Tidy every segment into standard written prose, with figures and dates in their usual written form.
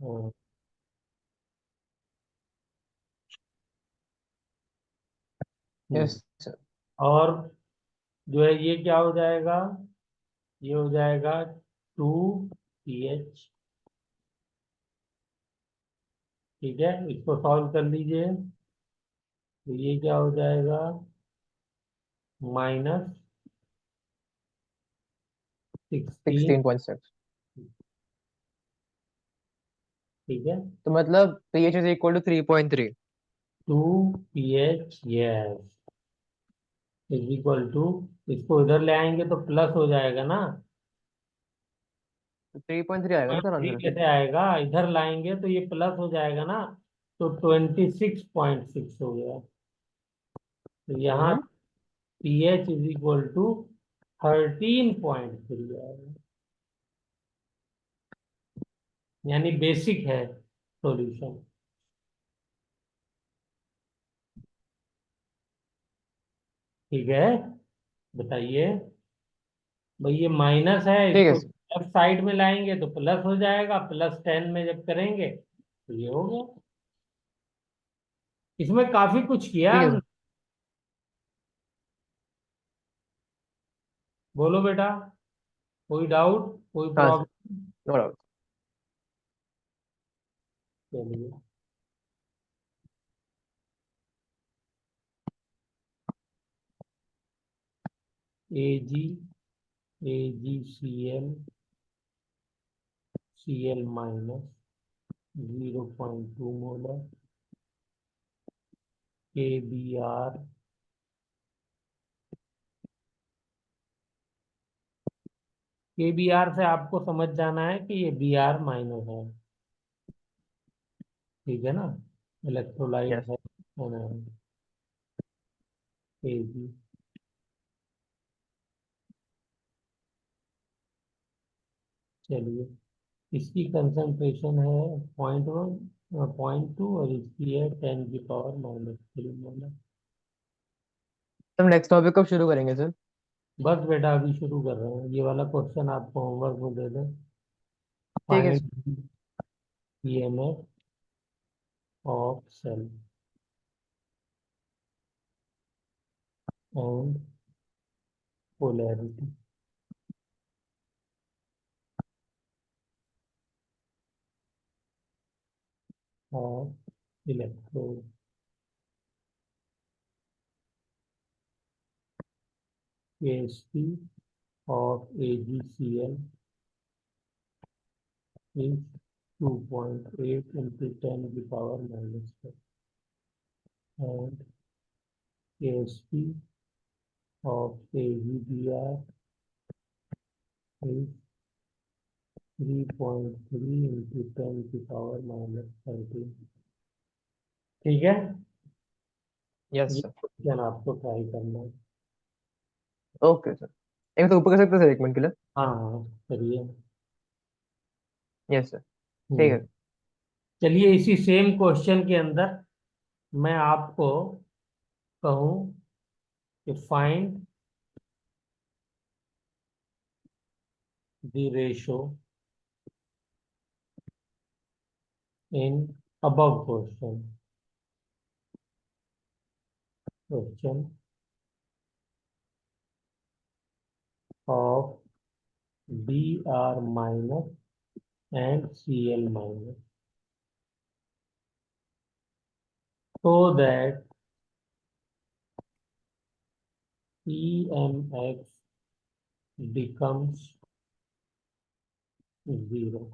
हम्म, yes sir. और जो है ये क्या हो जाएगा, ये हो जाएगा 2pH। ठीक है, इसको सॉल्व कर लीजिए। तो ये क्या हो जाएगा, -16। 16.6। ठीक है, तो मतलब pH is equal to 3.3। 2pH, yes, is equal to, इसको इधर ले आएंगे तो प्लस हो जाएगा ना। तो 3.3 आएगा ना सर थ्री आंसर। कैसे आएगा, इधर लाएंगे तो ये प्लस हो जाएगा ना। तो 26.6 हो गया। तो यहाँ हम्म। pH इज इक्वल टू 13.3 आएगा, यानी बेसिक है सॉल्यूशन। ठीक है, बताइए भाई, ये माइनस है, ठीक है इसको सर। लेफ्ट साइड में लाएंगे तो प्लस हो जाएगा, +10 में जब करेंगे तो ये हो गया। इसमें काफी कुछ किया ठीक है हमने। सर। बोलो बेटा, कोई डाउट, कोई हाँ सर। प्रॉब्लम? No doubt. चलिए, AgCl, Cl- 0.2 molar, KBr, KBr से आपको समझ जाना है कि ये Br- है। ठीक है ना, इलेक्ट्रोलाइट यस। है ना, Ag। चलिए, इसकी कंसंट्रेशन है 0.1, 0.2, और इसकी है 10⁻³ मोलर। हम नेक्स्ट टॉपिक कब शुरू करेंगे सर? बस बेटा अभी शुरू कर रहे हैं, ये वाला क्वेश्चन आपको होमवर्क में दे दें। ठीक है सर। Find EMF of cell and polarity of electrode. KSP of AgCl is 2.8 into 10⁻⁻⁴, and KSP of AgBr is 3.3 into 10⁻⁻13। ठीक है, यस ये सर। क्वेश्चन आपको ट्राई करना है। Okay sir. एक तो ऊपर कर सकते हैं सर 1 मिनट के लिए? हाँ हाँ, करिए। Yes sir. ठीक हम्म, है। चलिए, इसी सेम क्वेश्चन के अंदर मैं आपको कहूँ कि find the ratio in above question of Br- and Cl-, so that EMX becomes 0।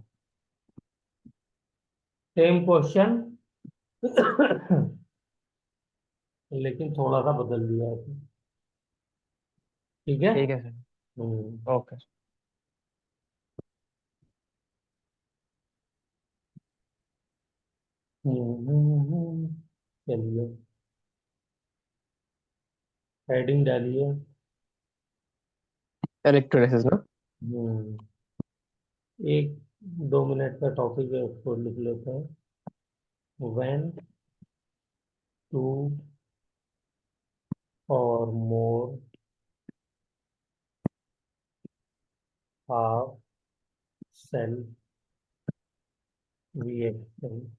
Same question लेकिन थोड़ा सा बदल दिया है इसमें। ठीक है। ठीक है सर। हम्म ओके। चलिए, हेडिंग डालिए। इलेक्ट्रोलिसिस ना? हम्म 1-2 मिनट का टॉपिक है, उसको लिख लेते हैं। When two or more half cell reaction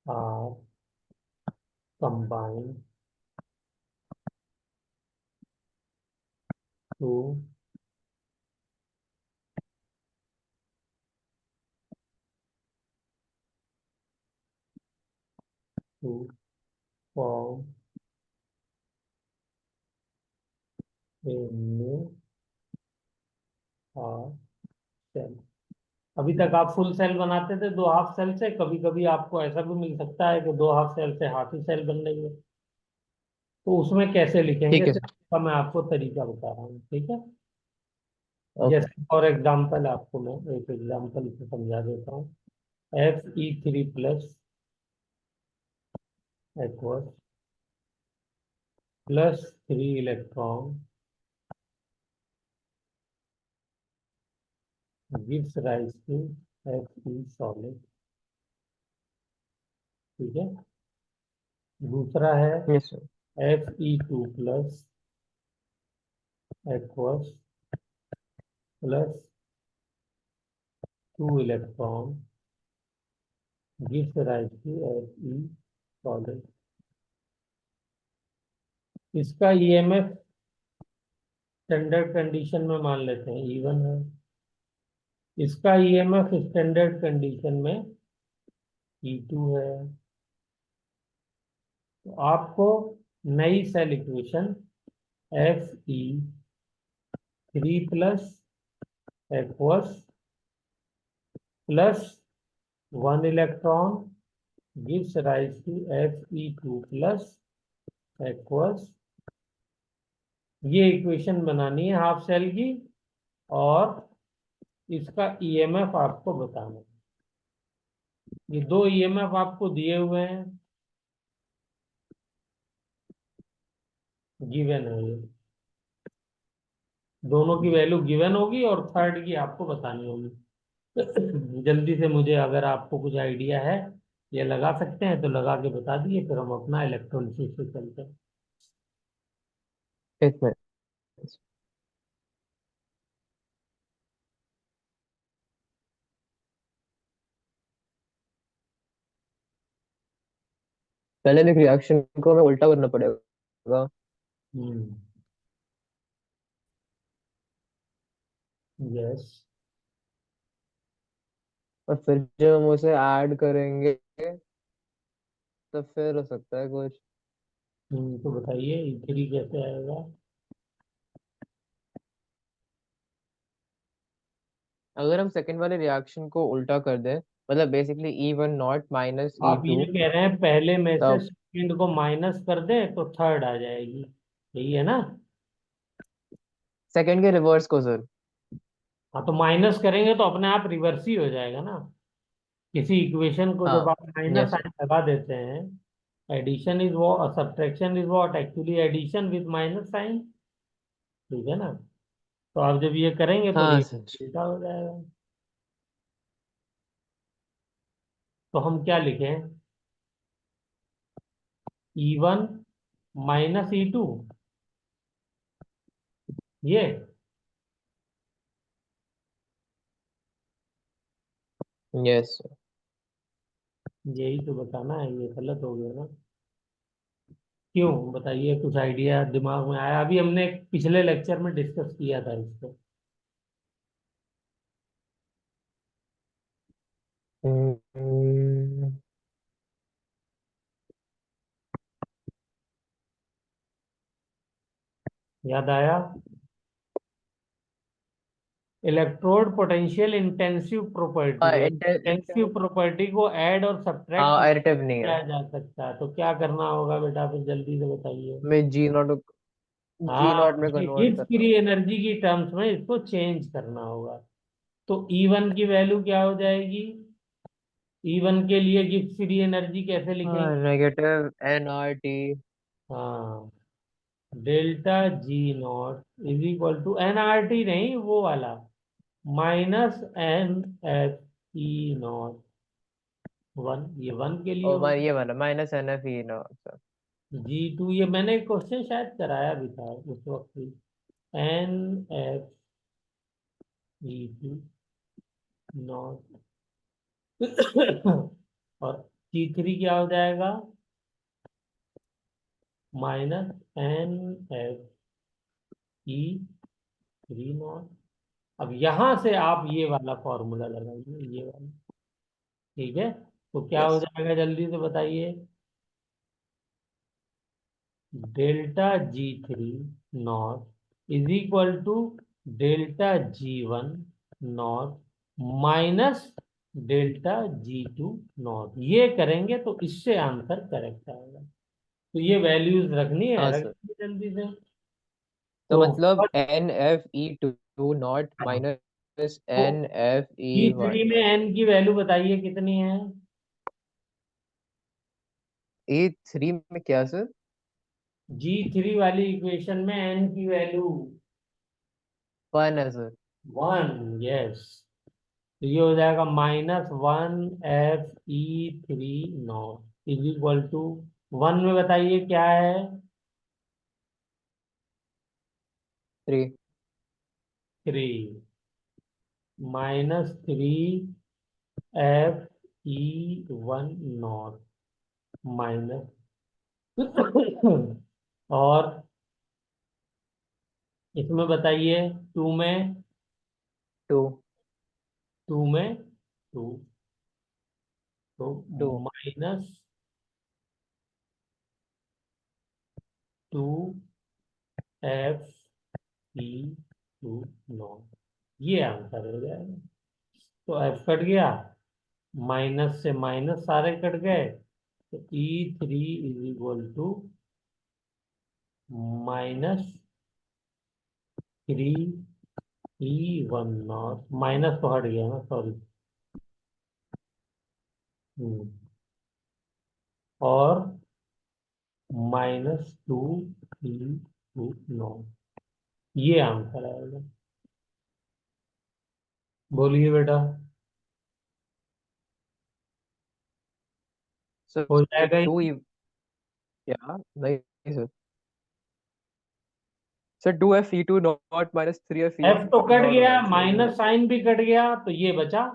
are combined to form a new half cell। अभी तक आप फुल सेल बनाते थे दो हाफ सेल से, कभी कभी आपको ऐसा भी मिल सकता है कि दो हाफ सेल से हाफ ही सेल बन रही है, तो उसमें कैसे लिखेंगे ठीक है सिर्फ सर। इसका मैं आपको तरीका बता रहा हूँ, ठीक है। ओके। जैसे फॉर एग्जाम्पल आपको मैं एक एग्जाम्पल से समझा देता हूँ। Fe3 aqueous plus 3 electron gives rise to Fe solid, ठीक है। दूसरा है yes sir. Fe2 aqueous plus 2 electron gives rise to Fe solid। इसका ईएमएफ स्टैंडर्ड कंडीशन में मान लेते हैं E1 है, इसका ईएमएफ स्टैंडर्ड कंडीशन में E2 है। तो आपको नई cell equation Fe3 aqueous plus 1 electron gives rise to Fe2 aqueous, ये इक्वेशन बनानी है हाफ सेल की, और इसका ईएमएफ आपको बताना है। ये दो ईएमएफ आपको दिए हुए हैं, गिवन है ये, दोनों की वैल्यू गिवन होगी और थर्ड की आपको बतानी होगी। जल्दी से मुझे, अगर आपको कुछ आइडिया है ये लगा सकते हैं तो लगा के बता दिए, फिर हम अपना इलेक्ट्रॉनिक्स से चलते हैं। एक मिनट। पहले एक रिएक्शन को हमें उल्टा करना पड़ेगा। हम्म। यस। और फिर जब हम उसे ऐड करेंगे तो फिर हो सकता है कुछ। तो बताइए E3 कैसे आएगा। अगर हम सेकंड वाले रिएक्शन को उल्टा कर दें, मतलब बेसिकली E1 नॉट माइनस ई आप टू ये कह रहे हैं पहले में से तब सेकंड को माइनस कर दें तो थर्ड आ जाएगी, यही है ना। सेकंड के रिवर्स को सर। हाँ, तो माइनस करेंगे तो अपने आप रिवर्स ही हो जाएगा ना। किसी इक्वेशन को जब हाँ। आप माइनस यस सर। साइन लगा देते हैं, एडिशन इज वो, subtraction is what, actually addition with minus sign, ठीक है ना। तो आप जब ये करेंगे तो हाँ सर। उल्टा हो जाएगा। तो हम क्या लिखें, E1 माइनस E2, ये यस सर। यही तो बताना है, ये गलत हो गया ना। क्यों बताइए, कुछ आइडिया दिमाग में आया, अभी हमने पिछले लेक्चर में डिस्कस किया था इसको। हम्म, याद आया। इलेक्ट्रोड पोटेंशियल इंटेंसिव प्रॉपर्टी है, इंटेंसिव प्रॉपर्टी को ऐड और सब्ट्रैक्ट हाँ एडिटिव नहीं है। किया जा सकता है, तो क्या करना होगा बेटा, फिर जल्दी से बताइए। मैं जी नॉट हाँ, में ये कन्वर्ट गिब्स करना फ्री होगा। एनर्जी की टर्म्स में इसको चेंज करना होगा। तो E1 की वैल्यू क्या हो जाएगी, E1 के लिए गिब्स फ्री एनर्जी कैसे हाँ लिखेंगे। -nRT। हाँ, ΔG0 is equal to NRT, नहीं वो वाला, -NFE0 1, ये 1 के लिए और होगा। ये वाला -NFE नॉट। G2, ये मैंने क्वेश्चन शायद कराया भी था उस वक्त भी। NFE2 नॉट और T3 क्या हो जाएगा, -NFE3 नॉट। अब यहां से आप ये वाला फॉर्मूला लगाइए, ये वाला। ठीक है, तो क्या हो यस। जाएगा जल्दी से बताइए। Delta G3 not is equal to delta G1 not minus delta G2 not. ये करेंगे तो इससे आंसर करेक्ट आएगा। तो ये वैल्यूज रखनी है, हाँ रख सर। दीजिए जल्दी से। तो तो मतलब NFE2 नॉट माइनस तो NFE1। G3 में n की वैल्यू बताइए कितनी है। E3 में क्या सर? G3 वाली इक्वेशन में n की वैल्यू 1 है सर। 1। यस, तो ये हो जाएगा -1FE3 not is equal to 1 में बताइए क्या है। 3। 3 -3FE1 नॉट माइनस और इसमें बताइए 2 में, 2। 2 में 2, तो 2। -2। -2FE2 not. ये आंसर हो जाएगा। तो F कट गया, माइनस से माइनस सारे कट गए, तो E3 is equal to -3E1 not, minus तो हट गया ना, सॉरी। और -2E2 नॉट, ये आंसर आएगा। बोलिए बेटा, हो सर जाएगा टू ये। ई क्या नहीं sir? Sir 2FE2 not minus three F E F तो कट नॉट गया, होना चाहिए। माइनस साइन भी कट गया, तो ये बचा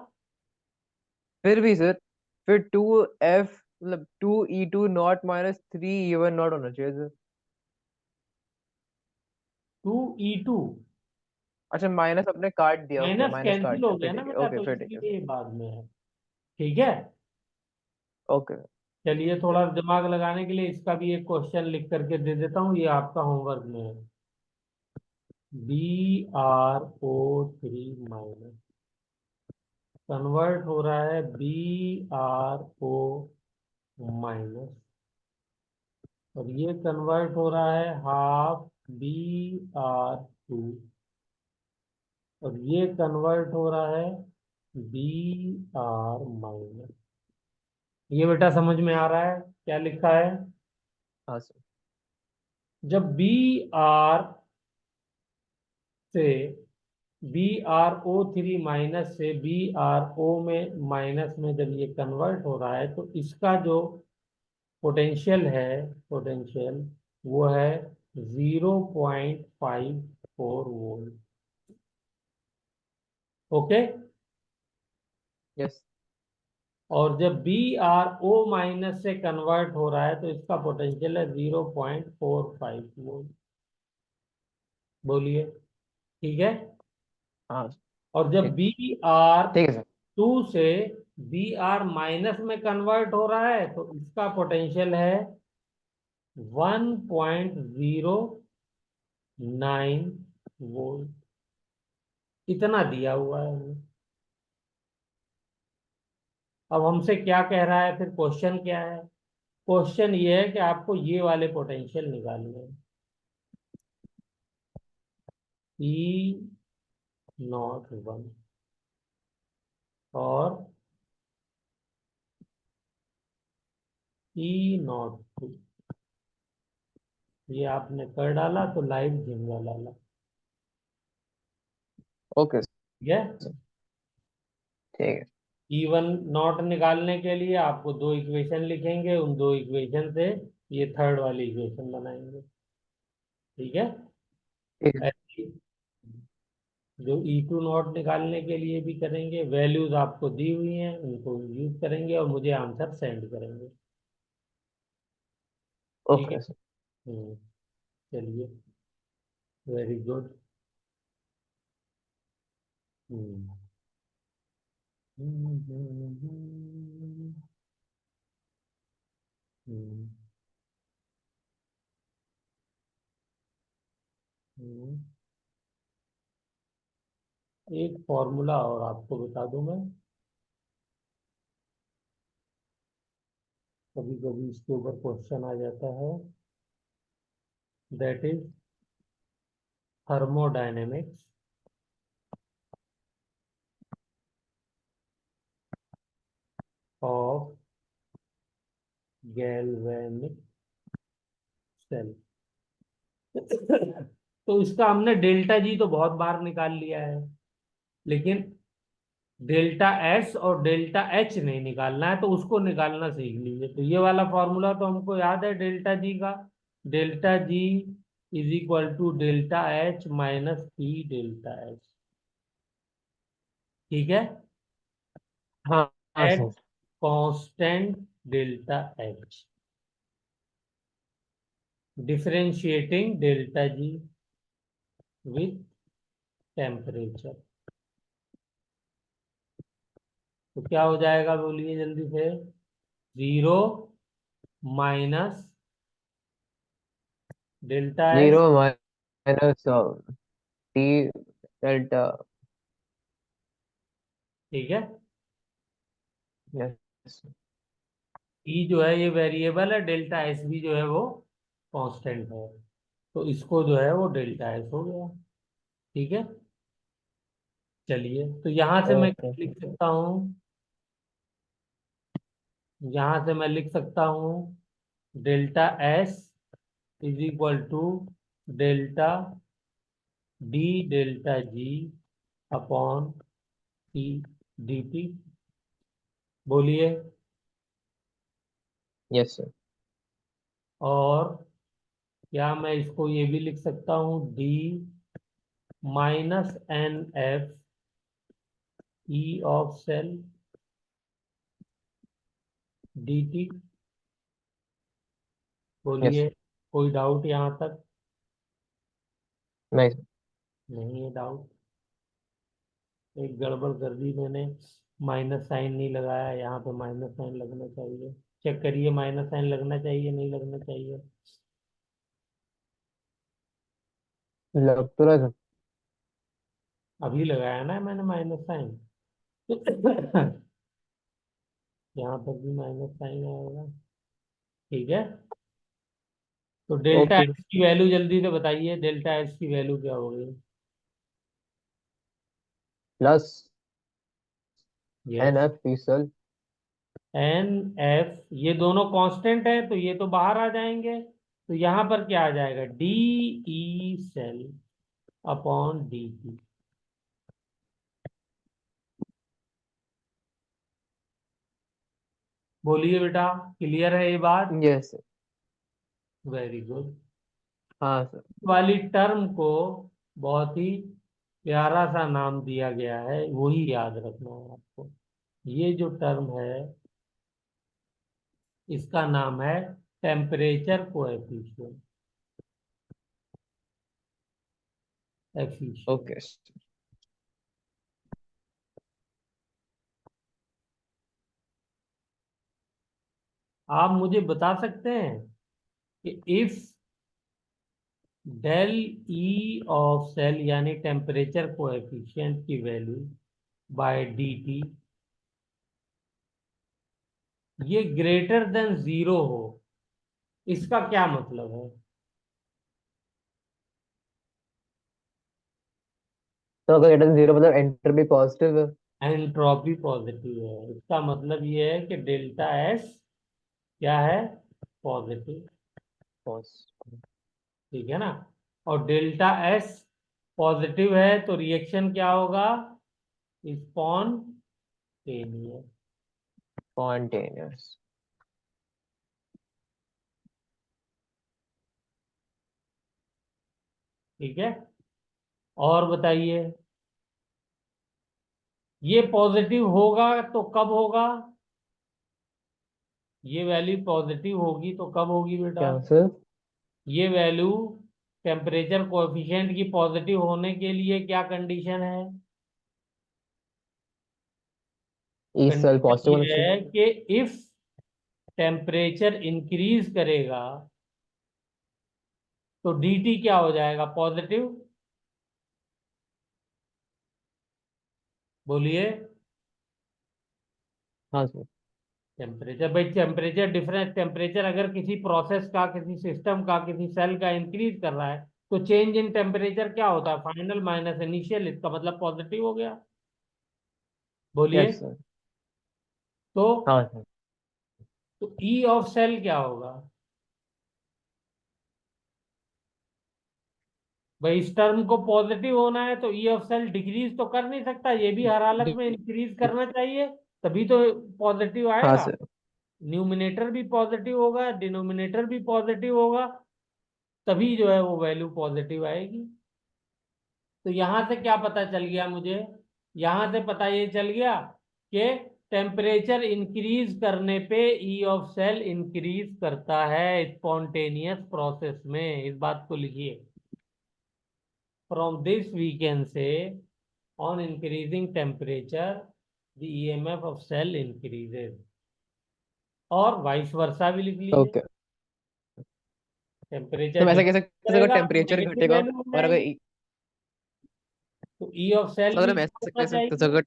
फिर भी सर, फिर 2F मतलब 2E2 not minus 3E1 not होना चाहिए सर। 2E2। अच्छा माइनस अपने काट दिया, ओके माइनस माइनस काट कैंसिल हो दिया, फिर गया ना ठीक है, बेटा, ओके तो फिर ठीक है इसलिए सर। ये बाद में है। ठीक है, ओके। चलिए थोड़ा दिमाग लगाने के लिए इसका भी एक क्वेश्चन लिख करके दे देता हूँ, ये आपका होमवर्क में है। BrO3 माइनस कन्वर्ट हो रहा है BrO माइनस, और ये कन्वर्ट हो रहा है हाफ BR2, और ये कन्वर्ट हो रहा है BR माइनस। ये बेटा समझ में आ रहा है क्या लिखा है। हाँ सर। जब से BrO3 माइनस से BrO माइनस में जब ये कन्वर्ट हो रहा है, तो इसका जो पोटेंशियल है, पोटेंशियल वो है 0.54 वोल्ट। Okay, yes. और जब BrO माइनस से कन्वर्ट हो रहा है, तो इसका पोटेंशियल है 0.45 वोल्ट। बोलिए, ठीक है। हाँ और जब ठीक। BR ठीक है सर। 2 से BR माइनस में कन्वर्ट हो रहा है, तो इसका पोटेंशियल है 1.09 वोल्ट। इतना दिया हुआ है हमें। अब हमसे क्या कह रहा है, फिर क्वेश्चन क्या है। क्वेश्चन ये है कि आपको ये वाले पोटेंशियल निकालने हैं। E01 और E02, ये आपने कर डाला तो लाइव झिंगा डाला। ओके ठीक है। सर। ठीक है। E1 नॉट निकालने के लिए आपको दो इक्वेशन लिखेंगे, उन दो इक्वेशन से ये थर्ड वाली इक्वेशन बनाएंगे। ठीक है। ठीक है। ऐसे जो E2 नॉट निकालने के लिए भी करेंगे, वैल्यूज आपको दी हुई हैं, उनको यूज करेंगे और मुझे आंसर सेंड करेंगे। ठीक है। Okay sir. हम्म, चलिए, वेरी गुड। हम्म हम्म, हम्म, हम्म, हम्म, हम्म। एक फॉर्मूला और आपको बता दूं मैं, कभी कभी इसके ऊपर क्वेश्चन आ जाता है, that is thermodynamics of galvanic cell. तो इसका हमने डेल्टा जी तो बहुत बार निकाल लिया है, लेकिन डेल्टा एस और डेल्टा एच नहीं निकालना है, तो उसको निकालना सीख लीजिए। तो ये वाला फॉर्मूला तो हमको याद है डेल्टा जी का, delta G is equal to delta H minus P delta H. ठीक है, हाँ हाँ एट sir. Constant delta H, differentiating delta G with temperature. तो क्या हो जाएगा बोलिए जल्दी से, 0 minus delta S. 0 - T delta. ठीक है, यस। ई जो है ये वेरिएबल है, डेल्टा एस भी जो है वो कांस्टेंट है, तो इसको जो है वो डेल्टा एस हो गया। ठीक है, चलिए, तो यहां से मैं ओके। क्या लिख सकता हूँ, यहां से मैं लिख सकता हूँ delta S is equal to delta D delta G upon T D T. बोलिए। Yes sir. और क्या मैं इसको ये भी लिख सकता हूँ, D minus N F E of cell D T. Yes बोलिए, सर। कोई डाउट यहाँ तक? नहीं सर। नहीं है डाउट? एक गड़बड़ कर दी मैंने, माइनस साइन नहीं लगाया, यहाँ पे माइनस साइन लगना चाहिए। चेक करिए, माइनस साइन लगना चाहिए नहीं लगना चाहिए? लग तो रहा है सर। अभी लगाया ना मैंने माइनस साइन। यहाँ पर भी माइनस साइन आएगा। ठीक है, तो डेल्टा ओके सर। एक्स की वैल्यू जल्दी से बताइए, डेल्टा एक्स की वैल्यू क्या होगी? Plus n yes, F P cell. N F, ये दोनों कांस्टेंट है तो ये तो बाहर आ जाएंगे, तो यहाँ पर क्या आ जाएगा, d E cell upon d T. बोलिए बेटा, क्लियर है ये बात? Yes sir. Very good. हाँ सर। वाली टर्म को बहुत ही प्यारा सा नाम दिया गया है, वही याद रखना है आपको। ये जो टर्म है, इसका नाम है temperature coefficient, efficient. Okay sir. आप मुझे बता सकते हैं कि if del E of cell यानी टेम्परेचर कोएफिशिएंट की वैल्यू बाय डी टी ये ग्रेटर देन जीरो हो, इसका क्या मतलब है? तो अगर इट इज 0 मतलब एंटर भी पॉजिटिव है। एंट्रोपी पॉजिटिव है, इसका मतलब ये है कि डेल्टा एस क्या है, पॉजिटिव। पॉजिटिव। ठीक है ना, और डेल्टा एस पॉजिटिव है तो रिएक्शन क्या होगा, स्पॉन्टेनियस। स्पॉन्टेनियस। ठीक है, और बताइए। ये पॉजिटिव होगा तो कब होगा? ये वैल्यू पॉजिटिव होगी तो कब होगी बेटा? क्या सर? ये वैल्यू टेम्परेचर कोएफिशिएंट की पॉजिटिव होने के लिए क्या कंडीशन है? ई सेल कंडीशन पॉजिटिव होना ये चाहिए। है कि इफ टेम्परेचर इंक्रीज करेगा तो dt क्या हो जाएगा? पॉजिटिव। बोलिए। हाँ सर। टेम्परेचर, भाई टेम्परेचर डिफरेंस, टेम्परेचर अगर किसी प्रोसेस का, किसी सिस्टम का, किसी सेल का इंक्रीज कर रहा है तो चेंज इन टेम्परेचर क्या होता है? फाइनल माइनस इनिशियल, इसका मतलब पॉजिटिव हो गया। बोलिए। Yes sir. तो हाँ सर। ई ऑफ सेल क्या होगा? भाई इस टर्म को पॉजिटिव होना है तो ई ऑफ सेल डिक्रीज तो कर नहीं सकता, ये भी हर हालत में इंक्रीज करना चाहिए, तभी तो पॉजिटिव हाँ आएगा। सर। न्यूमिनेटर भी पॉजिटिव होगा, डिनोमिनेटर भी पॉजिटिव होगा, तभी जो है वो वैल्यू पॉजिटिव आएगी। तो यहां से क्या पता चल गया मुझे? यहां से पता ये चल गया कि टेम्परेचर इंक्रीज करने पे ई ऑफ सेल इंक्रीज करता है स्पॉन्टेनियस प्रोसेस में। इस बात को लिखिए। From this we can say on increasing temperature the EMF of cell increases, और वाइस वर्सा भी लिख लीजिए। ओके। तो टेम्परेचर मैं ऐसा कह डिक्रीज सकते हैं, अगर करेगा तो टेम्परेचर नेगेटिव घटेगा वैल्यू हो और अगर जाएगी, तो ई ऑफ सेल भी अगर मैं क्या ऐसा होना कह सकते हैं, चाहिए? अगर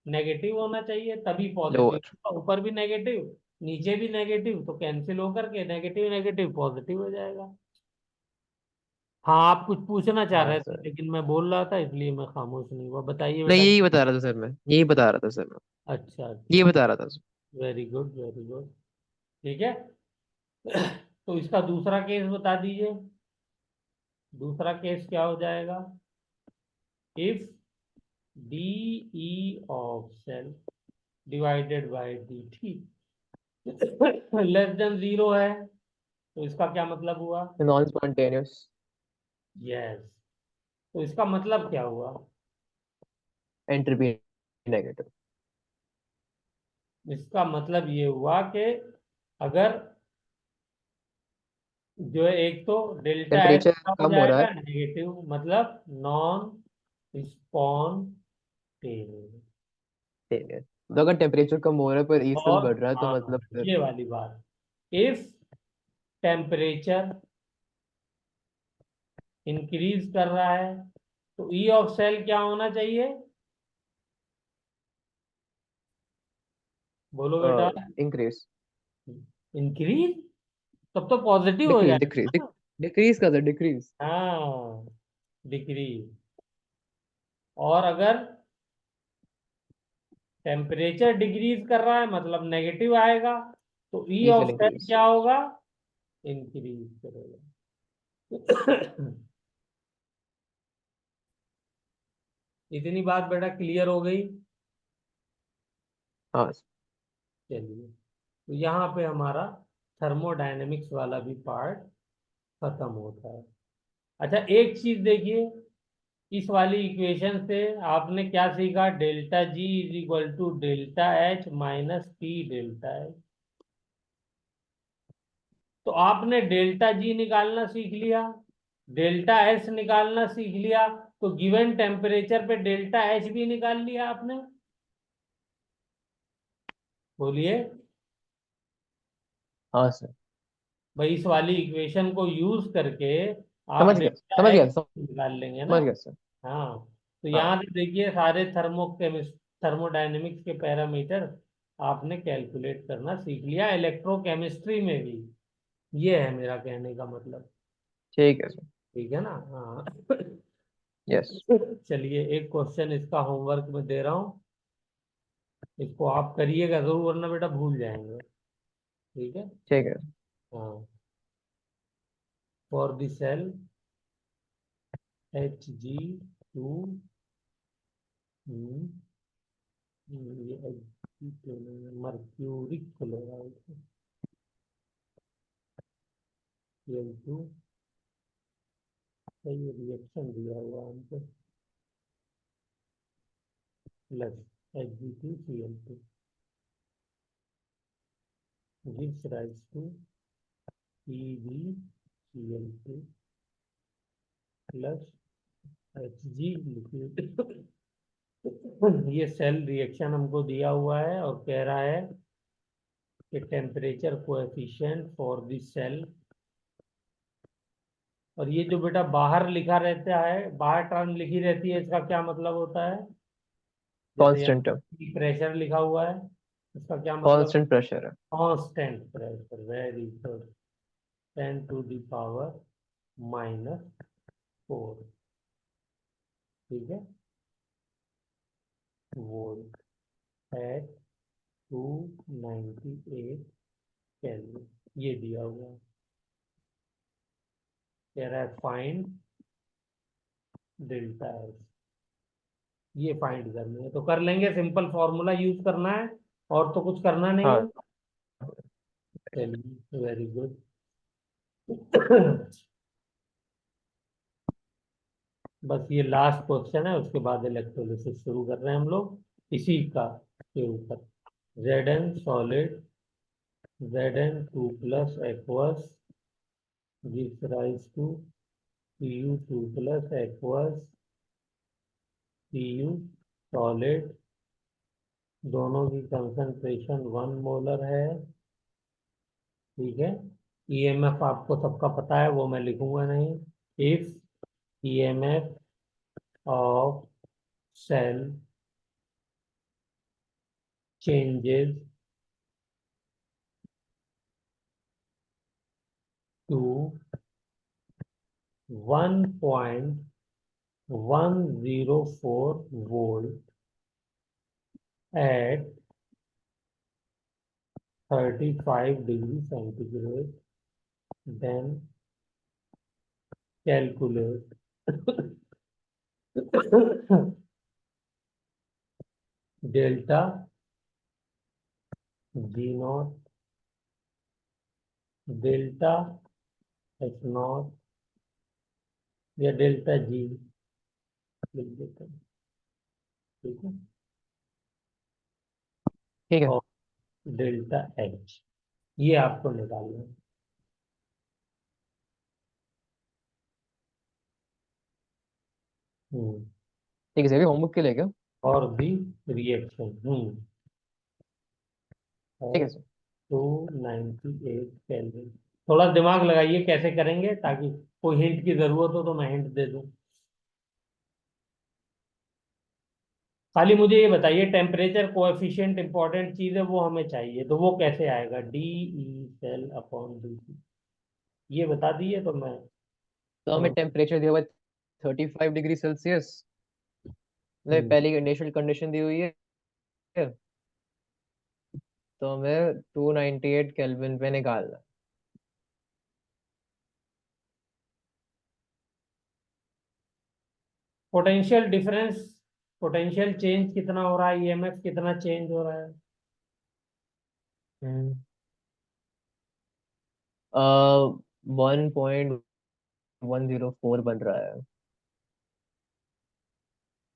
नेगेटिव होना चाहिए, तभी पॉजिटिव। लोअर। ऊपर भी नेगेटिव, नीचे भी नेगेटिव, तो कैंसिल होकर के नेगेटिव नेगेटिव पॉजिटिव हो जाएगा। हाँ, आप कुछ पूछना चाह हाँ रहे थे सर। लेकिन मैं बोल रहा था इसलिए मैं खामोश नहीं हुआ। बताइए नहीं, बेटा। यही बता रहा था सर, मैं यही बता रहा था सर, मैं अच्छा ये अच्छा। बता रहा था sir. Very good very good. ठीक है। तो इसका दूसरा केस बता दीजिए। दूसरा केस क्या हो जाएगा? If d E of cell divided by d T less than zero है, तो इसका क्या मतलब हुआ? Non spontaneous. यस। तो इसका मतलब क्या हुआ? Entropy negative. इसका मतलब ये हुआ कि अगर जो है, एक तो डेल्टा एच टेम्परेचर क्या हो कम हो रहा जाएगा? है। नेगेटिव, मतलब नॉन स्पॉन्टेनियस। तो अगर टेम्परेचर कम हो रहा है पर ई सेल और बढ़ रहा है तो हाँ, मतलब फिर। ये वाली बात, इफ टेम्परेचर इंक्रीज कर रहा है तो ई ऑफ सेल क्या होना चाहिए? बोलो बेटा। इंक्रीज। इंक्रीज, तब तो पॉजिटिव हो डिक्रीज डिक्रीज जाएगा ना। डिक्रीज का सर, डिक्रीज। हाँ, डिक्रीज। और अगर टेम्परेचर डिक्रीज कर रहा है मतलब नेगेटिव आएगा, तो E E of cell cell increase. क्या होगा? इंक्रीज करेगा। इतनी बात बेटा क्लियर हो गई? हाँ सर। चलिए, तो यहाँ पे हमारा थर्मोडायनेमिक्स वाला भी पार्ट खत्म होता है। अच्छा, एक चीज देखिए, इस वाली इक्वेशन से आपने क्या सीखा? Delta G is equal to delta H minus P delta H. तो आपने डेल्टा जी निकालना सीख लिया, डेल्टा एस निकालना सीख लिया, तो गिवन टेम्परेचर पे डेल्टा एच भी निकाल लिया आपने। बोलिए। हाँ सर। भाई इस वाली इक्वेशन को यूज करके आप समझ गया डेल्टा समझ एच गया निकाल लेंगे ना। समझ गया सर। हाँ, तो हाँ। यहाँ से देखिए सारे थर्मोडायनेमिक्स के पैरामीटर आपने कैलकुलेट करना सीख लिया, इलेक्ट्रोकेमिस्ट्री में भी। ये है मेरा कहने का मतलब। ठीक है सर। ठीक है ना? हाँ। यस। चलिए, एक क्वेश्चन इसका होमवर्क में दे रहा हूँ, इसको आप करिएगा जरूर वरना बेटा भूल जाएंगे। ठीक है। ठीक है। हाँ। फॉर द सेल Hg2, ये मर्क्यूरिक क्लोराइड, Cl2, ये रिएक्शन दिया हुआ है हमको। Plus Hg2Cl2 gives rise to PbCl2 plus Hg liquid. ये सेल रिएक्शन हमको दिया हुआ है और कह रहा है कि temperature coefficient for this cell, और ये जो बेटा बाहर लिखा रहता है, बाहर टर्म लिखी रहती है, इसका क्या मतलब होता है? जैसे कांस्टेंट यहाँ प्रेशर लिखा हुआ है, इसका क्या मतलब? कांस्टेंट प्रेशर है। Constant pressure, very good. 10⁻⁻⁴, ठीक है, वोल्ट एट 298 केल्विन, ये दिया हुआ है। कह रहा है फाइंड डेल्टा एच, ये फाइंड करनी है तो कर लेंगे, सिंपल फॉर्मूला यूज करना है और तो कुछ करना नहीं है। हाँ चलिए, वेरी गुड। बस ये लास्ट क्वेश्चन है, उसके बाद इलेक्ट्रोलिसिस शुरू कर रहे हैं हम लोग इसी का के ऊपर। Zn solid, Zn2 plus aqueous gives rise to Cu2 plus aqueous Cu solid, दोनों की कंसंट्रेशन 1 मोलर है, ठीक है। ईएमएफ आपको सबका पता है, वो मैं लिखूंगा नहीं। If EMF of cell changes to 1.104 volt at 35 degree centigrade, then calculate delta G naught, delta H not या डेल्टा जी लिख देते हैं, ठीक है, ठीक है। और डेल्टा एच, ये आपको निकालना है। हम्म, ठीक है सर, होमवर्क के लिए क्या? और भी रिएक्शन ठीक है है सर। 298 केल्विन। थोड़ा दिमाग लगाइए कैसे करेंगे, ताकि कोई हिंट की जरूरत हो तो मैं हिंट दे दूं। खाली मुझे ये बताइए, टेम्परेचर कोएफिशिएंट इंपॉर्टेंट चीज है, वो हमें चाहिए, तो वो कैसे आएगा? DE सेल अपॉन dt, ये बता दिए तो मैं तो हमें समझ। टेम्परेचर दिया हुआ 35 डिग्री सेल्सियस, मतलब हम्म, पहली इनिशियल कंडीशन दी हुई है। तो हमें 298 केल्विन पे निकालना है। पोटेंशियल डिफरेंस, पोटेंशियल चेंज कितना हो रहा है, ईएमएफ कितना चेंज हो रहा है? हम्म 1.104 बन रहा है।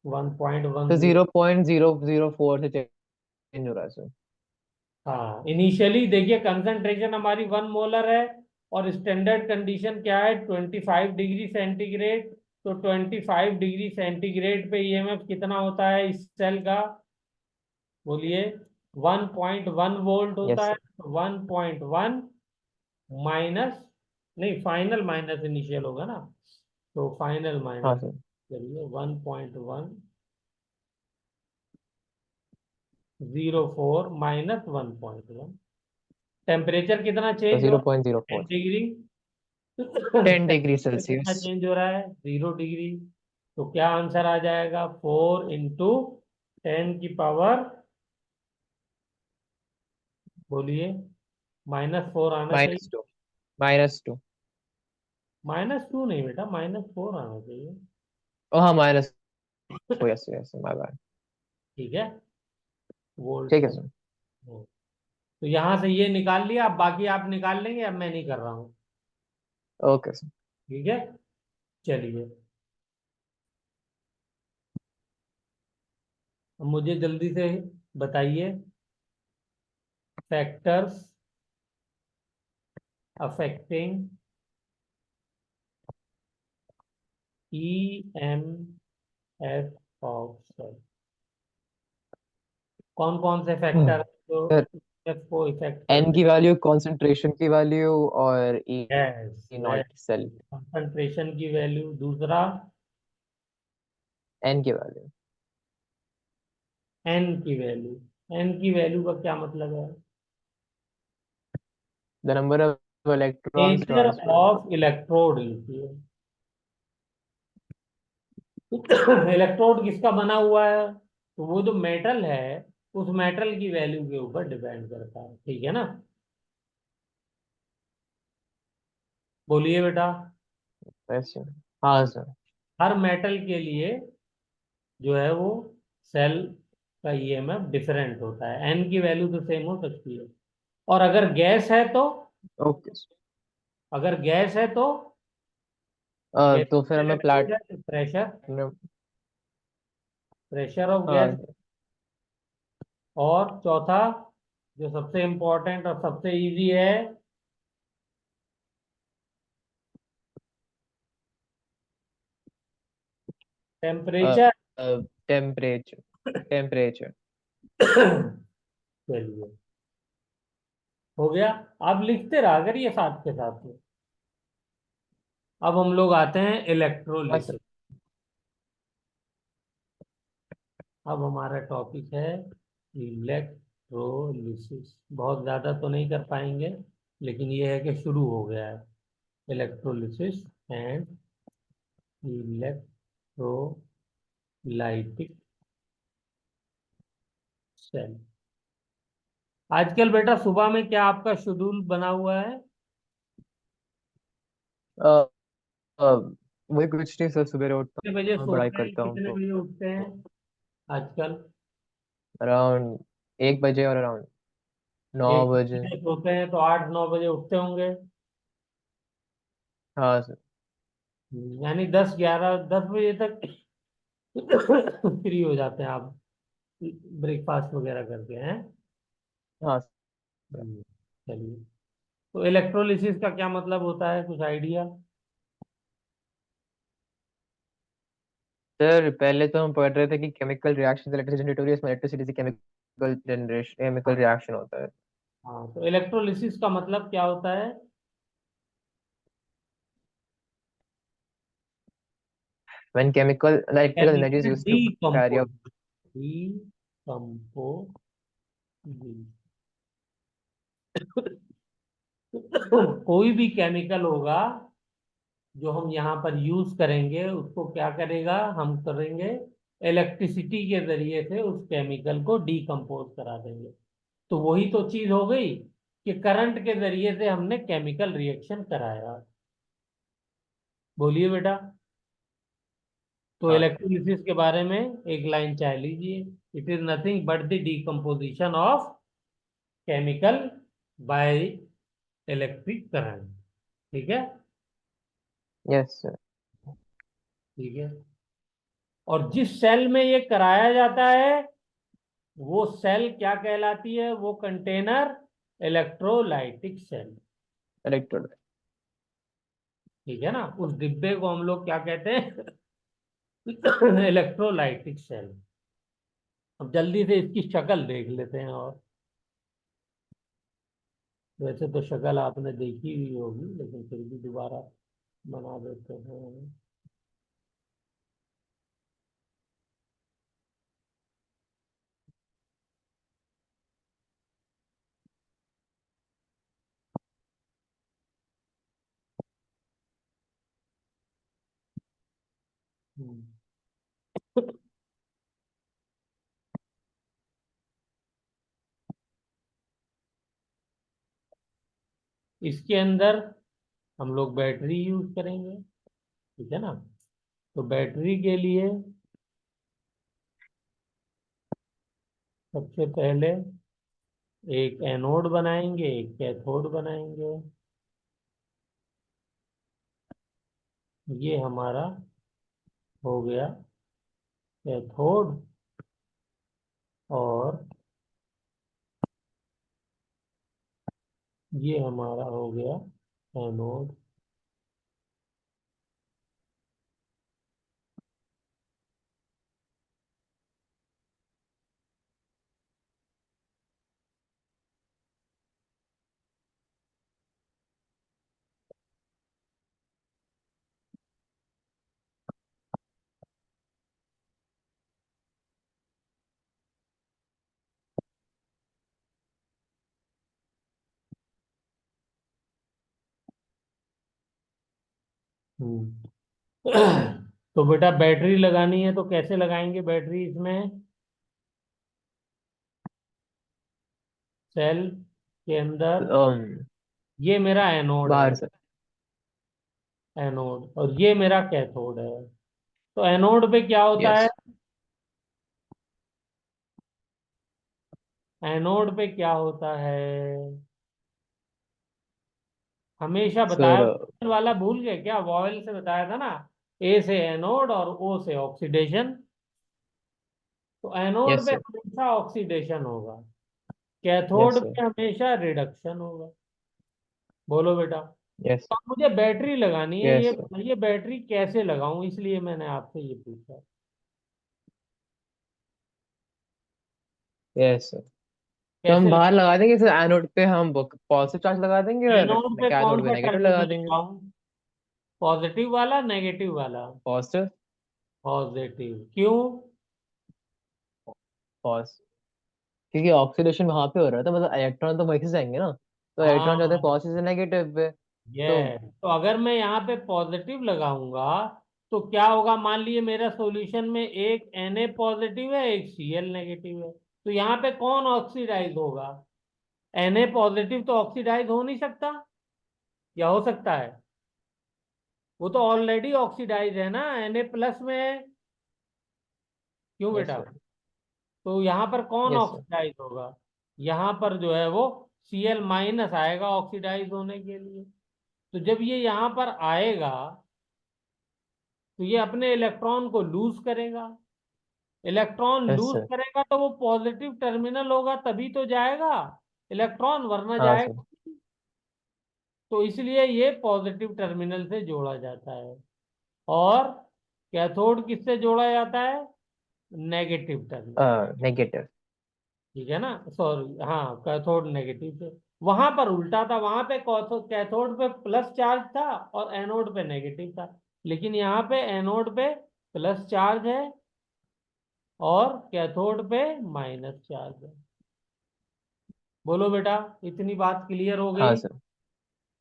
तो 1.10। 0.004 से चेंज हो रहा है सर। हाँ, इनिशियली देखिए कंसंट्रेशन हमारी 1 मोलर है, और स्टैंडर्ड कंडीशन क्या है? 25 डिग्री सेंटीग्रेड। तो 25 डिग्री सेंटीग्रेड पे ईएमएफ कितना होता है इस सेल का? बोलिए। 1.1 वोल्ट यस होता है, सर। 1.1 माइनस, नहीं फाइनल माइनस इनिशियल होगा ना, तो फाइनल हाँ माइनस, सर। चलिए 1.104 माइनस 1.1। टेम्परेचर कितना तो चेंज हो जीरो रहा पॉइंट जीरो है? Four 10 degree. 10 degree Celsius. कितना चेंज हो रहा है? 0 डिग्री। तो क्या आंसर आ जाएगा? 4 × 10⁻, बोलिए, -4 आना चाहिए। -2। -2। -2 नहीं बेटा, -4 आना चाहिए। ओ हाँ, -4। Yes yes, my bad. ठीक है, वोल्ट ठीक है में। सर। तो यहां से ये निकाल लिया, अब बाकी आप निकाल लेंगे, अब मैं नहीं कर रहा हूँ। Okay sir. ठीक है, चलिए। अब मुझे जल्दी से बताइए, factors affecting EMF of cell. कौन कौन से फैक्टर जो सर, EMF को इफेक्ट एन करते की वैल्यू, कंसंट्रेशन की वैल्यू, और ई हैं? यस, नॉट सेल, कंसंट्रेशन की वैल्यू, दूसरा एन की वैल्यू, एन की वैल्यू। एन की वैल्यू का क्या मतलब है? The number of electrons nature transferred. Of electrode लिखिए। इलेक्ट्रोड किसका बना हुआ है? तो वो जो मेटल है, उस मेटल की वैल्यू के ऊपर डिपेंड करता है, ठीक है ना? बोलिए बेटा। वैसे, हाँ सर। हर मेटल के लिए जो है वो सेल का ईएमएफ डिफरेंट होता है। एन की वैल्यू तो सेम हो सकती है। और अगर गैस है तो, ओके। अगर गैस है तो गैस तो फिर हमें इलेक्ट्रोड है तो pressure, platinum. Pressure of gas. हाँ और चौथा, जो सबसे इंपॉर्टेंट और सबसे इजी है, टेम्परेचर। Temperature, temperature. चलिए, हो गया। आप लिखते रहा करिए साथ के साथ में। अब हम लोग आते हैं हाँ सर। इलेक्ट्रोलिसिस। अब हमारा टॉपिक है इलेक्ट्रोलिसिस। बहुत ज्यादा तो नहीं कर पाएंगे, लेकिन ये है कि शुरू हो गया है। Electrolysis and electrolytic cell. आजकल बेटा सुबह में क्या आपका शेड्यूल बना हुआ है? अ, अ, वही कुछ नहीं सर, सवेरे उठता कितने बजे हूँ, पढ़ाई सोते हैं, करता हूँ कितने तो बजे उठते हैं आजकल? अराउंड 1 बजे और अराउंड नौ एक बजे बजे सोते हैं तो 8-9 बजे उठते होंगे। हाँ सर। यानी 10-11-10 बजे तक फ्री हो जाते हैं आप, ब्रेकफास्ट वगैरह करके हैं? हाँ सर। हम्म, चलिए। तो इलेक्ट्रोलिसिस का क्या मतलब होता है, कुछ आइडिया? सर, पहले तो हम पढ़ रहे थे कि केमिकल रिएक्शन से इलेक्ट्रिसिटी जनरेट हो रही है, इसमें इलेक्ट्रिसिटी से केमिकल जनरेशन, केमिकल हाँ। रिएक्शन होता है। हाँ, तो इलेक्ट्रोलिसिस का मतलब क्या होता है? When chemical electrical energy is chemical used to carry decompose, out. Decompose. कोई भी केमिकल होगा जो हम यहाँ पर यूज करेंगे, उसको क्या करेगा, हम करेंगे इलेक्ट्रिसिटी के जरिए से उस केमिकल को डीकम्पोज करा देंगे। तो वही तो चीज हो गई कि करंट के जरिए से हमने केमिकल रिएक्शन कराया। बोलिए बेटा। तो हाँ सर। इलेक्ट्रोलिसिस के बारे में एक लाइन चाह लीजिए। It is nothing but the decomposition of chemical by electric current. ठीक है? Yes sir. ठीक है। और जिस सेल में ये कराया जाता है, वो सेल क्या कहलाती है? वो कंटेनर इलेक्ट्रोलाइटिक सेल। इलेक्ट्रोड। ठीक है ना? उस डिब्बे को हम लोग क्या कहते हैं? Electrolytic cell. अब जल्दी से इसकी शक्ल देख लेते हैं। और वैसे तो शक्ल आपने देखी हुई होगी, लेकिन फिर भी दोबारा बना देते हैं। हम्म। इसके अंदर हम लोग बैटरी यूज करेंगे, ठीक है ना? तो बैटरी के लिए सबसे पहले एक एनोड बनाएंगे, एक कैथोड बनाएंगे। ये हमारा हो गया कैथोड। और ये हमारा हो गया एनोड। हम्म। तो बेटा बैटरी लगानी है तो कैसे लगाएंगे बैटरी इसमें? सेल के अंदर ये मेरा एनोड है, बाहर से। एनोड, और ये मेरा कैथोड है। तो एनोड पे क्या होता है? यस एनोड पे क्या होता है? हमेशा बताया, सर। वॉयल वाला भूल गए क्या? वॉयल से बताया था ना, ए से एनोड और ओ से ऑक्सीडेशन। तो एनोड यस पे सर। हमेशा ऑक्सीडेशन होगा, यस कैथोड सर। पे हमेशा रिडक्शन होगा। बोलो बेटा। यस तो अब मुझे बैटरी लगानी है, ये यस सर। बताइए बैटरी कैसे लगाऊं, इसलिए मैंने आपसे ये पूछा। Yes sir. तो हम कैसे बाहर लगा देंगे सर, एनोड पे हम पॉजिटिव चार्ज लगा देंगे और एनोड पे कौन कैथोड पे सा नेगेटिव लगा टर्मिनल देंगे। लगाऊं? पॉजिटिव वाला, नेगेटिव वाला? पॉजिटिव। पॉजिटिव क्यों? पॉज क्योंकि ऑक्सीडेशन वहां पे हो रहा था, मतलब इलेक्ट्रॉन तो वहीं से जाएंगे ना, तो इलेक्ट्रॉन जाते हैं हाँ, पॉजिटिव से नेगेटिव पे। तो ये तो अगर मैं यहाँ पे पॉजिटिव लगाऊंगा तो क्या होगा? मान लीजिए मेरा सॉल्यूशन में एक Na पॉजिटिव है, एक Cl नेगेटिव है, तो यहाँ पे कौन ऑक्सीडाइज होगा? Na पॉजिटिव तो ऑक्सीडाइज हो नहीं सकता, या हो सकता है? वो तो ऑलरेडी ऑक्सीडाइज है ना, Na प्लस में है। क्यों यस बेटा? सर। तो यहाँ पर कौन यस सर। ऑक्सीडाइज होगा? यहाँ पर जो है वो Cl माइनस आएगा ऑक्सीडाइज होने के लिए। तो जब ये यहाँ पर आएगा तो ये अपने इलेक्ट्रॉन को लूज करेगा। Electron yes lose sir. करेगा तो वो पॉजिटिव टर्मिनल होगा तभी तो जाएगा इलेक्ट्रॉन, वरना हाँ सर। जाएगा। तो इसलिए ये पॉजिटिव टर्मिनल से जोड़ा जाता है। और कैथोड किससे जोड़ा जाता है? Negative terminal. नेगेटिव। ठीक है ना? सॉरी, हाँ, कैथोड नेगेटिव से। वहां पर उल्टा था, वहां पे कैथोड पे प्लस चार्ज था और एनोड पे नेगेटिव था। लेकिन यहाँ पे एनोड पे प्लस चार्ज है और कैथोड पे माइनस चार्ज है। बोलो बेटा, इतनी बात क्लियर हो हाँ गई? सर।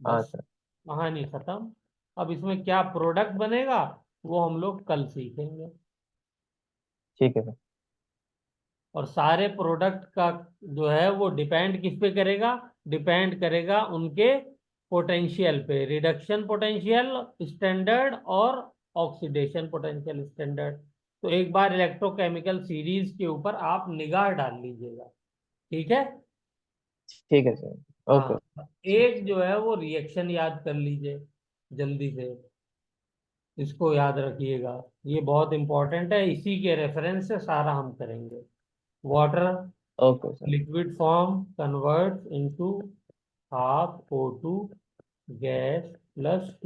हाँ बस, सर। कहानी खत्म। अब इसमें क्या प्रोडक्ट बनेगा वो हम लोग कल सीखेंगे। ठीक है सर। और सारे प्रोडक्ट का जो है वो डिपेंड किस पे करेगा? डिपेंड करेगा उनके पोटेंशियल पे, रिडक्शन पोटेंशियल स्टैंडर्ड और ऑक्सीडेशन पोटेंशियल स्टैंडर्ड। तो एक बार इलेक्ट्रोकेमिकल सीरीज के ऊपर आप निगाह डाल लीजिएगा। ठीक है? ठीक है सर। ओके। हाँ, एक जो है वो रिएक्शन याद कर लीजिए जल्दी से, इसको याद रखिएगा। ये बहुत इंपॉर्टेंट है, इसी के रेफरेंस से सारा हम करेंगे। Water okay sir. Liquid form converts into half O2 gas plus 2